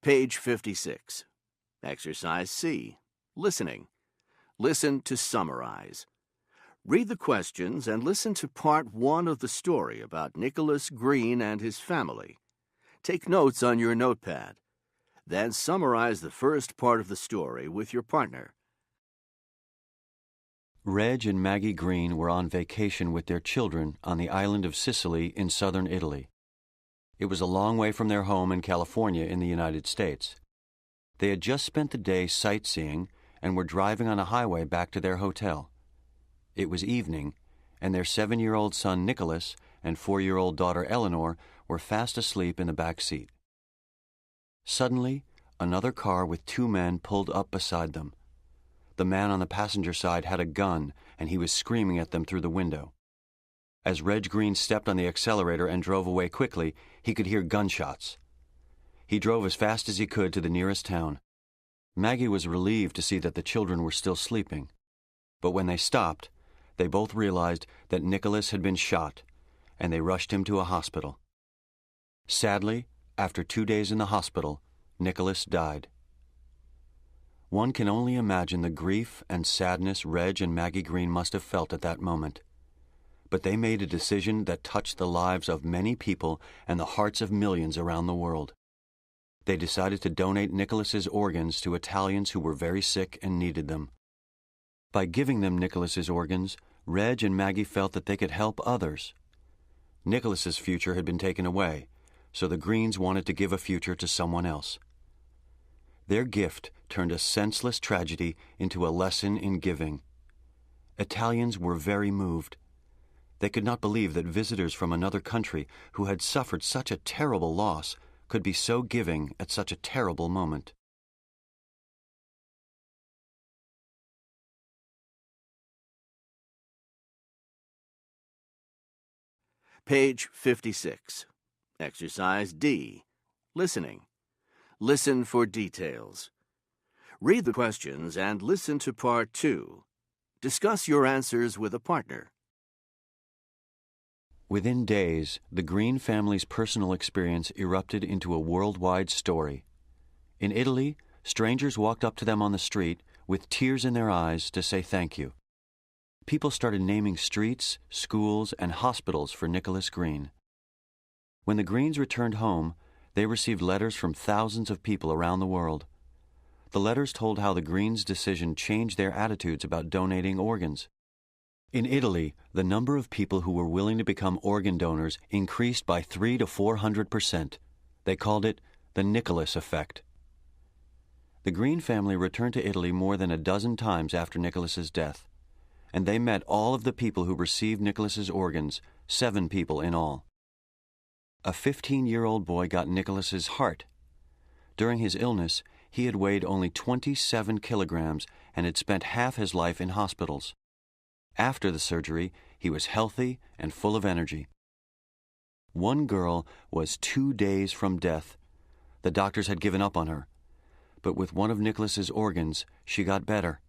Page 56. Exercise C. Listening. Listen to summarize. Read the questions and listen to part 1 of the story about Nicholas Green and his family. Take notes on your notepad. Then summarize the first part of the story with your partner. Reg and Maggie Green were on vacation with their children on the island of Sicily in southern Italy. It was a long way from their home in California in the United States. They had just spent the day sightseeing and were driving on a highway back to their hotel. It was evening, and their 7-year-old son Nicholas and 4-year-old daughter Eleanor were fast asleep in the back seat. Suddenly, another car with 2 men pulled up beside them. The man on the passenger side had a gun, and he was screaming at them through the window. As Reg Green stepped on the accelerator and drove away quickly, he could hear gunshots. He drove as fast as he could to the nearest town. Maggie was relieved to see that the children were still sleeping. But when they stopped, they both realized that Nicholas had been shot, and they rushed him to a hospital. Sadly, after 2 days in the hospital, Nicholas died. One can only imagine the grief and sadness Reg and Maggie Green must have felt at that moment. But they made a decision that touched the lives of many people and the hearts of millions around the world. They decided to donate Nicholas's organs to Italians who were very sick and needed them. By giving them Nicholas's organs, Reg and Maggie felt that they could help others. Nicholas's future had been taken away, so the Greens wanted to give a future to someone else. Their gift turned a senseless tragedy into a lesson in giving. Italians were very moved. They could not believe that visitors from another country who had suffered such a terrible loss could be so giving at such a terrible moment. Page 56. Exercise D. Listening. Listen for details. Read the questions and listen to part 2. Discuss your answers with a partner. Within days, the Green family's personal experience erupted into a worldwide story. In Italy, strangers walked up to them on the street with tears in their eyes to say thank you. People started naming streets, schools, and hospitals for Nicholas Green. When the Greens returned home, they received letters from thousands of people around the world. The letters told how the Greens' decision changed their attitudes about donating organs. In Italy, the number of people who were willing to become organ donors increased by 300 to 400%. They called it the Nicholas effect. The Green family returned to Italy more than a dozen times after Nicholas's death, and they met all of the people who received Nicholas's organs, 7 people in all. A 15-year-old boy got Nicholas's heart. During his illness, he had weighed only 27 kilograms and had spent half his life in hospitals. After the surgery, he was healthy and full of energy. One girl was 2 days from death. The doctors had given up on her. But with one of Nicholas's organs, she got better.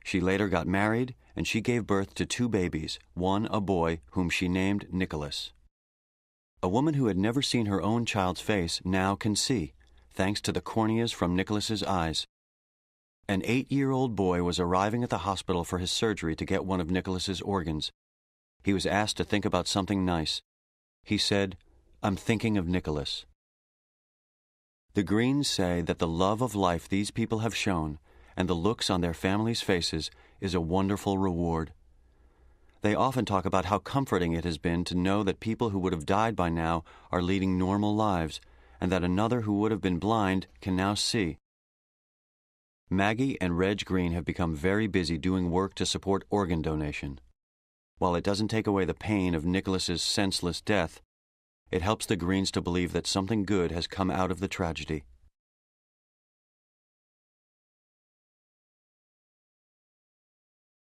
She later got married, and she gave birth to 2 babies, one a boy whom she named Nicholas. A woman who had never seen her own child's face now can see, thanks to the corneas from Nicholas's eyes. An 8-year-old boy was arriving at the hospital for his surgery to get one of Nicholas's organs. He was asked to think about something nice. He said, "I'm thinking of Nicholas." The Greens say that the love of life these people have shown and the looks on their families' faces is a wonderful reward. They often talk about how comforting it has been to know that people who would have died by now are leading normal lives, and that another who would have been blind can now see. Maggie and Reg Green have become very busy doing work to support organ donation. While it doesn't take away the pain of Nicholas's senseless death, it helps the Greens to believe that something good has come out of the tragedy.